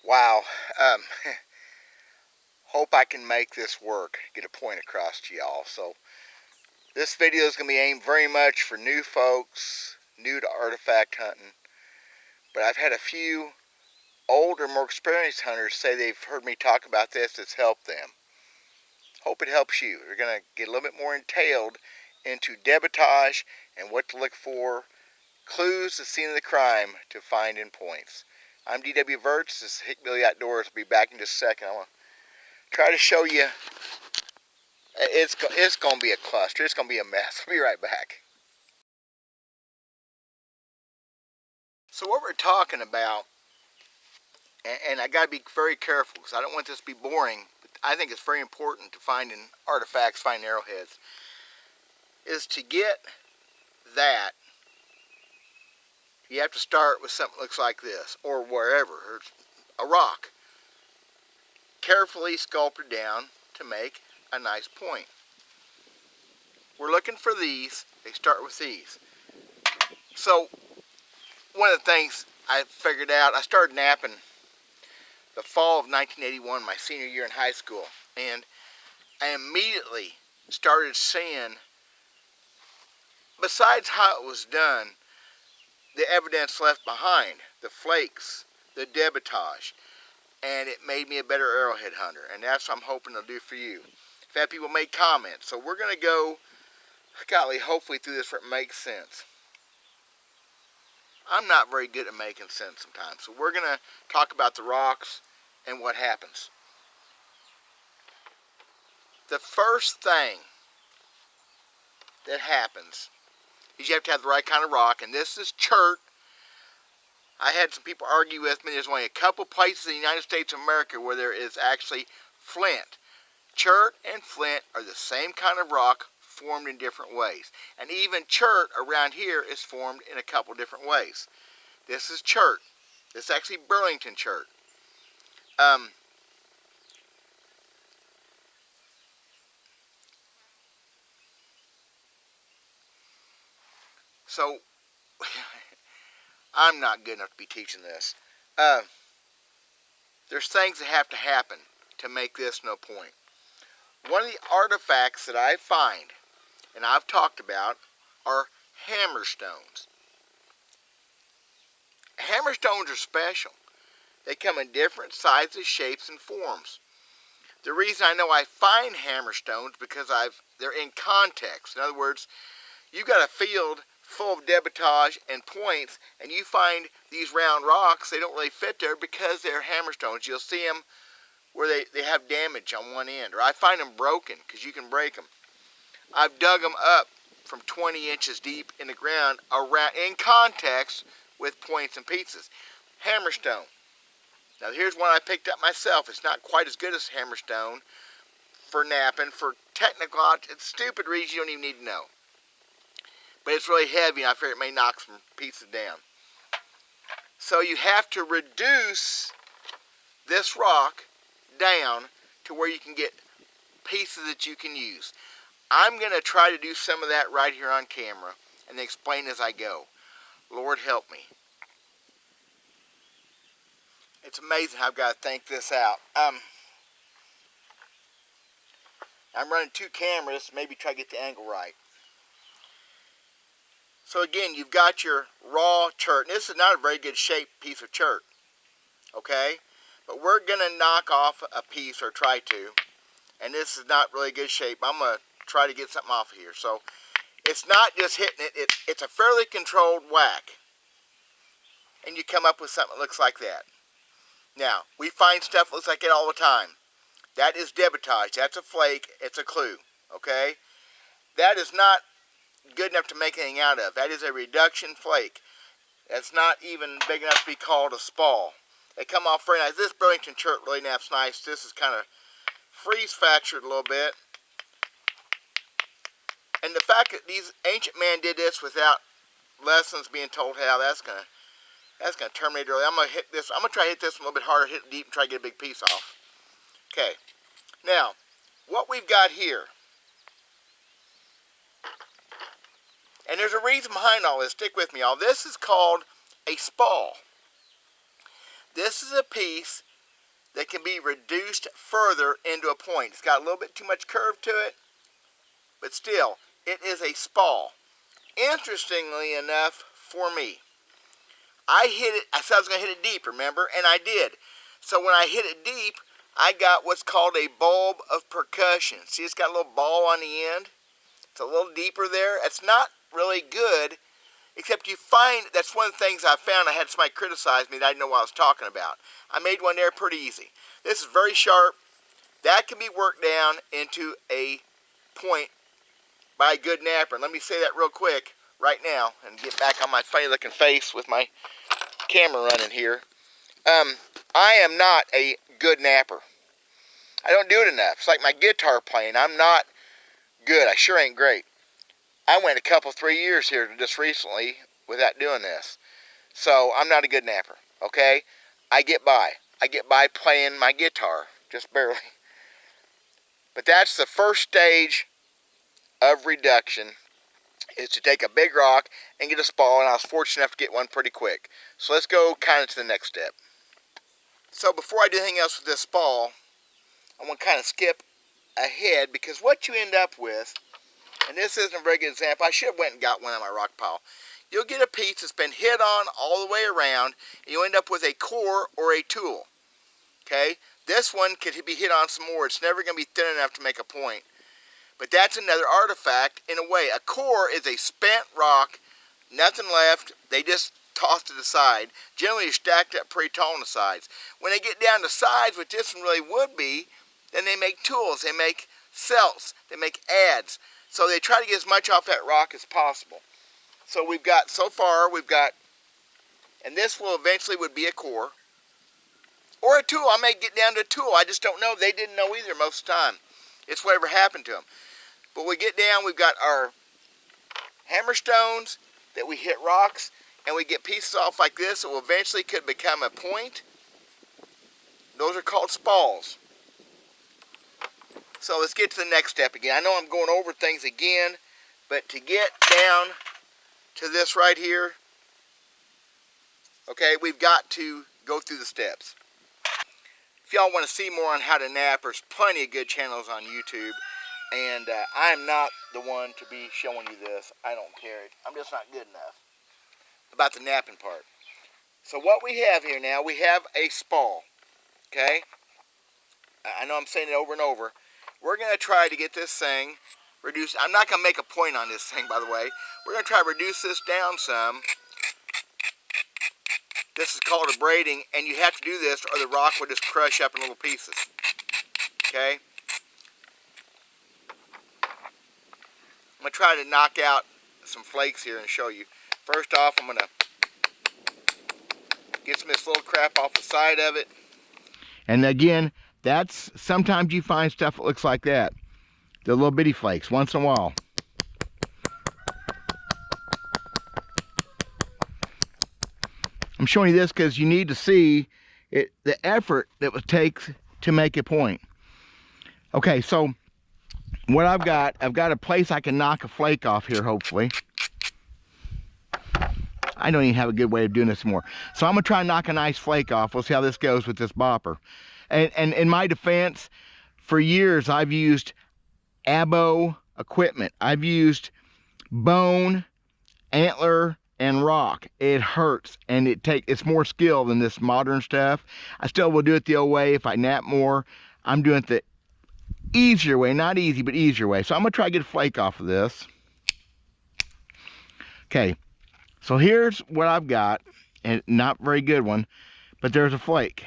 Wow. Um, hope I can make this work, get a point across to y'all. So this video is going to be aimed very much for new folks, new to artifact hunting. But I've had a few older, more experienced hunters say they've heard me talk about this. It's helped them. Hope it helps you. We're going to get a little bit more entailed into debitage and what to look for, clues to scene of the crime to find in points. I'm D.W. Verts. This is Hickbilly Outdoors. I'll be back in just a second. I want to try to show you. It's going to be a cluster. It's going to be a mess. I'll be right back. So what we're talking about, and I got to be very careful because I don't want this to be boring, but I think it's very important to finding artifacts, finding arrowheads, is to get that, you have to start with something that looks like this, or wherever, or a rock. Carefully sculpted down to make a nice point. We're looking for these. They start with these. So one of the things I figured out, I started napping the fall of 1981, my senior year in high school, and I immediately started seeing, besides how it was done, the evidence left behind, the flakes, the debitage, and it made me a better arrowhead hunter, and that's what I'm hoping to do for you. I've had people make comments, so we're going to go, golly, hopefully through this where it makes sense. I'm not very good at making sense sometimes, so we're going to talk about the rocks and what happens. The first thing that happens is you have to have the right kind of rock, and this is chert. I had some people argue with me. There's only a couple places in the United States of America where there is actually flint. Chert and flint are the same kind of rock, formed in different ways. And even chert around here is formed in a couple different ways. This is chert. This is actually Burlington chert. So I'm not good enough to be teaching this. There's things that have to happen to make this no point. One of the artifacts that I find, and I've talked about, are hammerstones. Hammerstones are special. They come in different sizes, shapes, and forms. The reason I know I find hammerstones because they're in context. In other words, you've got a field full of debitage and points, and you find these round rocks, they don't really fit there because they're hammerstones. You'll see them where they have damage on one end, or I find them broken because you can break them. I've dug them up from 20 inches deep in the ground around in context with points and pieces. Hammerstone. Now here's one I picked up myself. It's not quite as good as hammerstone for napping. For technical, it's stupid reason you don't even need to know. But it's really heavy, and I fear it may knock some pieces down. So you have to reduce this rock down to where you can get pieces that you can use. I'm going to try to do some of that right here on camera and explain as I go. Lord help me. It's amazing how I've got to think this out. I'm running two cameras, maybe try to get the angle right. So again, you've got your raw chert. And this is not a very good shaped piece of chert. Okay? But we're going to knock off a piece, or try to. And this is not really good shape. I'm going to try to get something off of here. So it's not just hitting it. It's a fairly controlled whack. And you come up with something that looks like that. Now, we find stuff that looks like it all the time. That is debitage. That's a flake. It's a clue. Okay? That is not good enough to make anything out of. That is a reduction flake. That's not even big enough to be called a spall. They come off very nice. This Burlington chert really naps nice. This is kind of freeze fractured a little bit. And the fact that these ancient men did this without lessons being told how, that's gonna terminate early. I'm gonna try to hit this a little bit harder, hit it deep, and try to get a big piece off. Okay. Now, what we've got here, and there's a reason behind all this. Stick with me, all. This is called a spall. This is a piece that can be reduced further into a point. It's got a little bit too much curve to it, but still, it is a spall. Interestingly enough, for me, I hit it, I said I was going to hit it deep, remember? And I did. So when I hit it deep, I got what's called a bulb of percussion. See, it's got a little ball on the end. It's a little deeper there. It's not really good, except you find, that's one of the things I found. I had somebody criticize me that I didn't know what I was talking about. I made one there pretty easy. This is very sharp. That can be worked down into a point by a good napper. And let me say that real quick right now and get back on my funny looking face with my camera running here. I am not a good napper. I don't do it enough. It's like my guitar playing. I'm not good. I sure ain't great. I went a couple, 3 years here just recently without doing this. So I'm not a good napper, okay? I get by. I get by playing my guitar, just barely. But that's the first stage of reduction, is to take a big rock and get a spall, and I was fortunate enough to get one pretty quick. So let's go kind of to the next step. So before I do anything else with this spall, I'm going to kind of skip ahead, because what you end up with, and this isn't a very good example, I should have went and got one on my rock pile. You'll get a piece that's been hit on all the way around, and you'll end up with a core or a tool. Okay? This one could be hit on some more. It's never going to be thin enough to make a point. But that's another artifact in a way. A core is a spent rock, nothing left. They just tossed it aside. Generally, they're stacked up pretty tall on the sides. When they get down to size, which this one really would be, then they make tools. They make celts. They make adds. So they try to get as much off that rock as possible. So we've got, so far, we've got, and this will eventually would be a core. Or a tool. I may get down to a tool. I just don't know. They didn't know either most of the time. It's whatever happened to them. But we get down, we've got our hammer stones that we hit rocks, and we get pieces off like this that will eventually could become a point. Those are called spalls. So let's get to the next step again. I know I'm going over things again, but to get down to this right here, okay, we've got to go through the steps. If y'all want to see more on how to nap, there's plenty of good channels on YouTube. And I'm not the one to be showing you this. I don't care. I'm just not good enough about the napping part. So what we have here now, we have a spall. Okay? I know I'm saying it over and over. We're going to try to get this thing reduced. I'm not going to make a point on this thing, by the way. We're going to try to reduce this down some. This is called a braiding, and you have to do this or the rock will just crush up in little pieces. Okay? I'm going to try to knock out some flakes here and show you. First off, I'm going to get some of this little crap off the side of it. And again, that's, sometimes you find stuff that looks like that. The little bitty flakes, once in a while. I'm showing you this because you need to see it, the effort that it takes to make a point. Okay, so what I've got a place I can knock a flake off here, hopefully. I don't even have a good way of doing this more. So I'm going to try and knock a nice flake off. We'll see how this goes with this bopper. And in my defense, for years I've used abo equipment. I've used bone, antler, and rock. It hurts, and it's more skill than this modern stuff. I still will do it the old way if I nap more. I'm doing it the easier way, not easy, but easier way. So I'm going to try to get a flake off of this. Okay, so here's what I've got, and not a very good one, but there's a flake.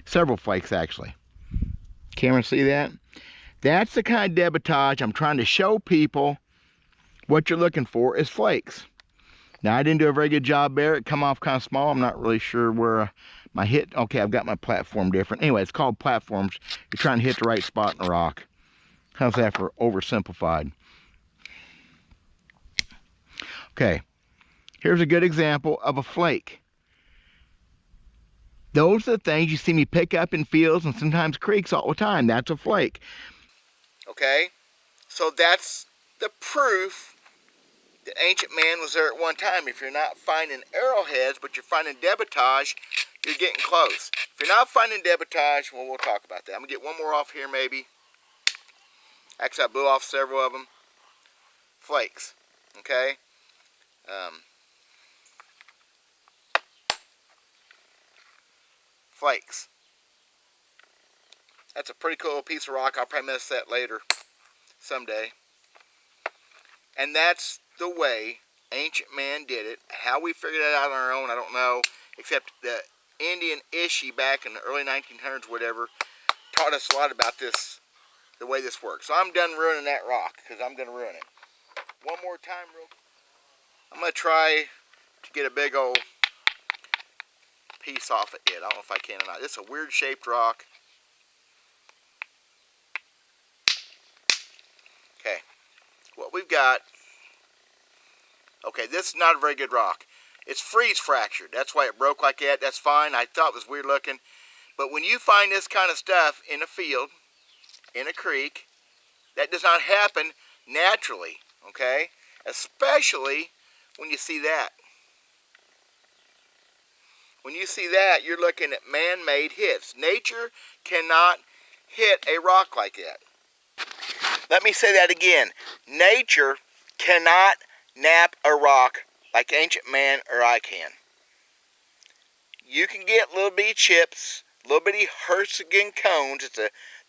Several flakes, actually. Camera, see that? That's the kind of debitage I'm trying to show people. What you're looking for is flakes. Now, I didn't do a very good job there. It come off kind of small. I'm not really sure where my hit. Okay, I've got my platform different. Anyway, it's called platforms. You're trying to hit the right spot in the rock. How's that for oversimplified? Okay, here's a good example of a flake. Those are the things you see me pick up in fields and sometimes creeks all the time. That's a flake. Okay, so that's the proof that Ancient Man was there at one time. If you're not finding arrowheads, but you're finding debitage, you're getting close. If you're not finding debitage, well, we'll talk about that. I'm going to get one more off here maybe. Actually, I blew off several of them. Flakes, okay? Flakes. That's a pretty cool piece of rock. I'll probably miss that later someday. And that's the way Ancient Man did it. How we figured it out on our own, I don't know. Except the Indian Ishi back in the early 1900s, whatever, taught us a lot about this, the way this works. So I'm done ruining that rock, because I'm going to ruin it. One more time, I'm going to try to get a big old piece off it yet. I don't know if I can or not. This is a weird shaped rock. Okay, what we've got, okay, this is not a very good rock. It's freeze fractured. That's why it broke like that. That's fine. I thought it was weird looking. But when you find this kind of stuff in a field, in a creek, that does not happen naturally, okay? Especially when you see that. When you see that, you're looking at man-made hits. Nature cannot hit a rock like that. Let me say that again. Nature cannot knap a rock like Ancient Man or I can. You can get little bitty chips, little bitty Herzegovine cones. It's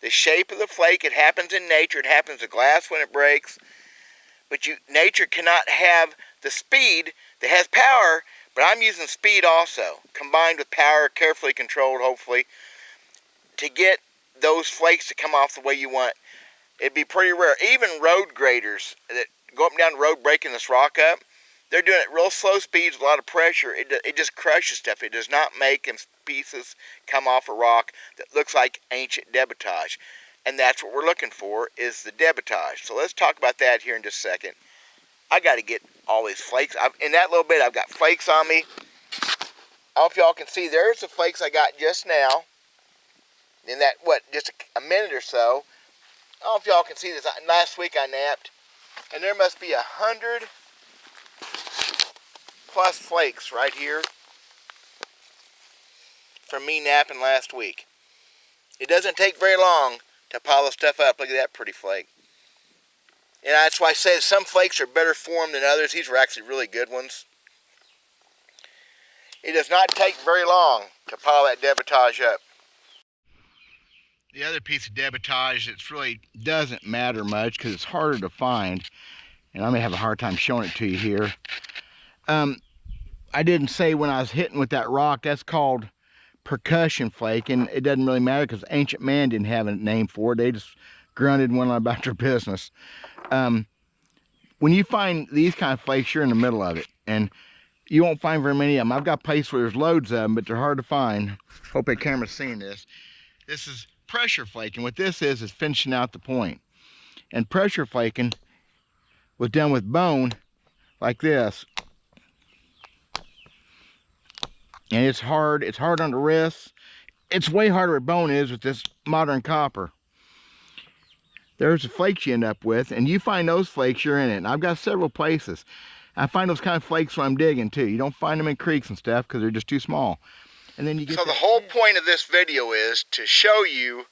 the shape of the flake. It happens in nature. It happens to glass when it breaks. But nature cannot have the speed that has power, but I'm using speed also, combined with power, carefully controlled, hopefully, to get those flakes to come off the way you want. It'd be pretty rare. Even road graders that go up and down the road breaking this rock up, they're doing it real slow speeds, a lot of pressure. It just crushes stuff. It does not make pieces come off a rock that looks like ancient debitage. And that's what we're looking for, is the debitage. So let's talk about that here in just a second. I got to get all these flakes. In that little bit, I've got flakes on me. I don't know if y'all can see. There's the flakes I got just now. In that, just a minute or so. I don't know if y'all can see this. Last week I napped. And there must be 100 plus flakes right here from me napping last week. It doesn't take very long to pile the stuff up. Look at that pretty flake. And that's why I say some flakes are better formed than others. These were actually really good ones. It does not take very long to pile that debitage up. The other piece of debitage that really doesn't matter much because it's harder to find, and I may have a hard time showing it to you here. I didn't say when I was hitting with that rock, that's called Percussion Flake, and it doesn't really matter because Ancient Man didn't have a name for it. They just grunted and went on about their business. When you find these kind of flakes, you're in the middle of it, and you won't find very many of them. I've got places where there's loads of them, but they're hard to find. Hope that camera's seeing this. This is pressure flaking. What this is finishing out the point. And pressure flaking was done with bone like this. And it's hard on the wrists. It's way harder with bone is with this modern copper. There's the flakes you end up with, and you find those flakes, you're in it. And I've got several places. I find those kind of flakes when I'm digging too. You don't find them in creeks and stuff because they're just too small. And then you get. So the whole point of this video is to show you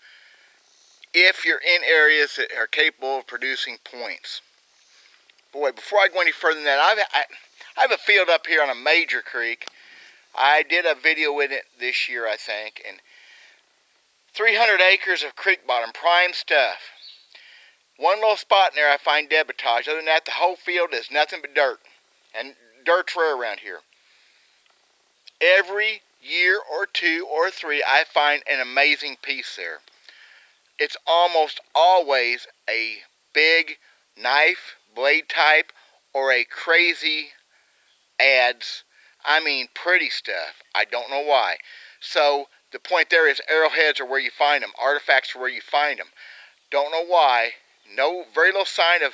if you're in areas that are capable of producing points. Boy, before I go any further than that, I have a field up here on a major creek. I did a video with it this year, I think, and 300 acres of creek bottom, prime stuff. One little spot in there I find debitage. Other than that, the whole field is nothing but dirt. And dirt's rare around here. Every year or two or three, I find an amazing piece there. It's almost always a big knife, blade type, or a crazy adze. I mean, pretty stuff. I don't know why. So the point there is arrowheads are where you find them. Artifacts are where you find them. Don't know why. No, very little sign of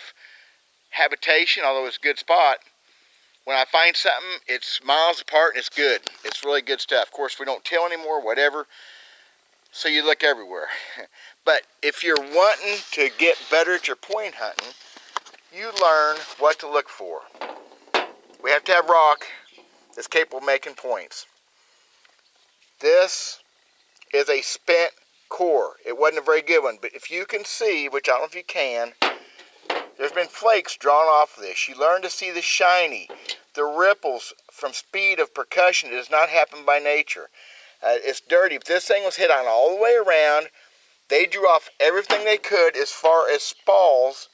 habitation, although it's a good spot. When I find something, it's miles apart and it's good. It's really good stuff. Of course, we don't till anymore, whatever. So you look everywhere. But if you're wanting to get better at your point hunting, you learn what to look for. We have to have rock that's capable of making points. This is a spent core. It wasn't a very good one, but if you can see, which I don't know if you can, there's been flakes drawn off of this. You learn to see the shiny, the ripples from speed of percussion. It does not happen by nature. It's dirty. If this thing was hit on all the way around, they drew off everything they could as far as spalls.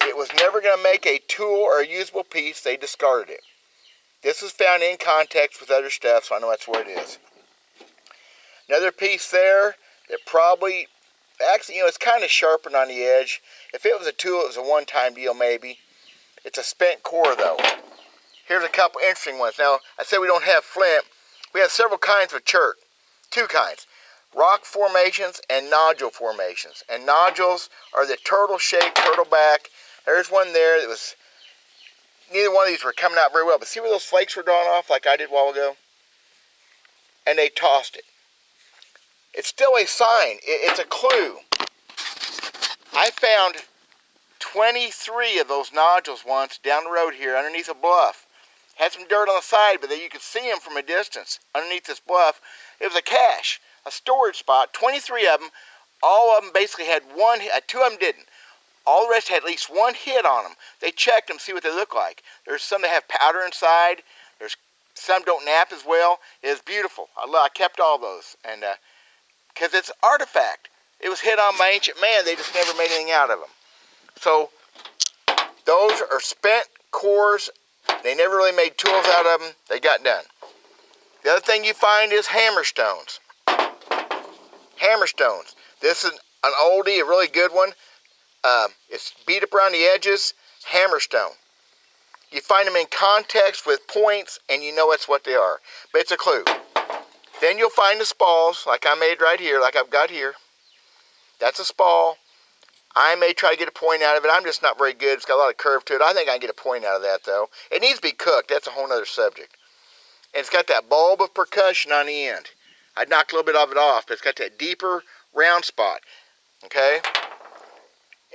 It was never going to make a tool or a usable piece. They discarded it. This is found in context with other stuff, so I know that's where it is. Another piece there that probably, actually, it's kind of sharpened on the edge. If it was a tool, it was a one-time deal maybe. It's a spent core though. Here's a couple interesting ones. Now, I said we don't have flint. We have several kinds of chert. Two kinds. Rock formations and nodule formations. And nodules are the turtle-shaped, turtle back. There's one there that was, neither one of these were coming out very well. But see where those flakes were drawn off like I did a while ago? And they tossed it. It's still a sign. It's a clue. I found 23 of those nodules once down the road here underneath a bluff. Had some dirt on the side, but then you could see them from a distance underneath this bluff. It was a cache, a storage spot, 23 of them. All of them basically had one hit. Two of them didn't. All the rest had at least one hit on them. They checked them, see what they look like. There's some that have powder inside. There's some don't nap as well. It was beautiful. I kept all those, and because it's an artifact. It was hit on by ancient man. They just never made anything out of them. So those are spent cores. They never really made tools out of them. They got done. The other thing you find is hammerstones. Hammerstones. This is an oldie, a really good one. It's beat up around the edges. Hammerstone. You find them in context with points, and you know it's what they are. But it's a clue. Then you'll find the spalls, like I made right here, like I've got here. That's a spall. I may try to get a point out of it. I'm just not very good. It's got a lot of curve to it. I think I can get a point out of that, though. It needs to be cooked. That's a whole other subject. And it's got that bulb of percussion on the end. I knocked a little bit of it off, but it's got that deeper round spot. Okay?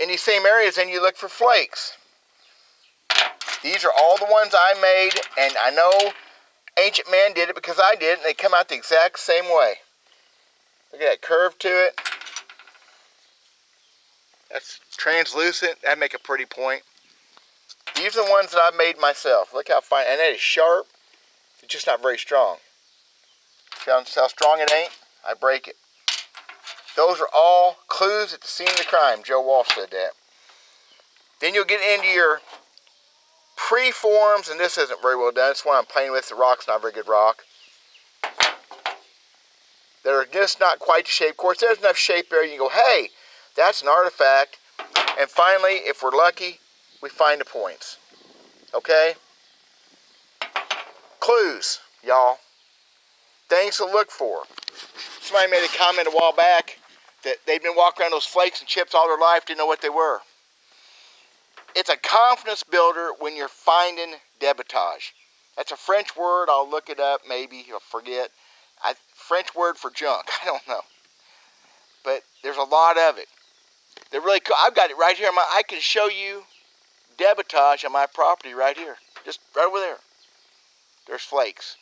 In these same areas, then you look for flakes. These are all the ones I made, and I know ancient man did it because I did, and they come out the exact same way. Look at that curve to it. That's translucent. That'd make a pretty point. These are the ones that I've made myself. Look how fine, and that is sharp. It's just not very strong. See how strong it ain't? I break it. Those are all clues at the scene of the crime. Joe Walsh said that. Then you'll get into your preforms, and this isn't very well done. It's one I'm playing with. The rock's not a very good rock. That are just not quite the shape. Of course, there's enough shape there. You can go, hey, that's an artifact. And finally, if we're lucky, we find the points. Okay? Clues, y'all. Things to look for. Somebody made a comment a while back that they'd been walking around those flakes and chips all their life, didn't know what they were. It's a confidence builder when you're finding debitage. That's a French word. I'll look it up. Maybe you'll forget. French word for junk. I don't know. But there's a lot of it. They're really cool. I've got it right here. I can show you debitage on my property right here. Just right over there. There's flakes.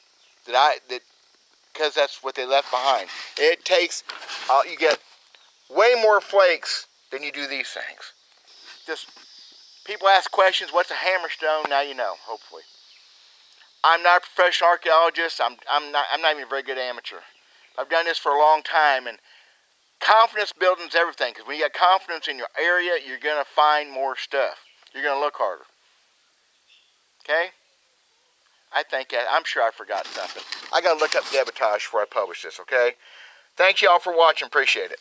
Because that's what they left behind. It takes, you get way more flakes than you do these things. Just, people ask questions, what's a hammerstone? Now you know, hopefully. I'm not a professional archaeologist. I'm not even a very good amateur. I've done this for a long time, and confidence building is everything. Because when you got confidence in your area, you're going to find more stuff. You're going to look harder. Okay? I'm sure I forgot something. I got to look up debitage before I publish this, okay? Thanks y'all for watching. Appreciate it.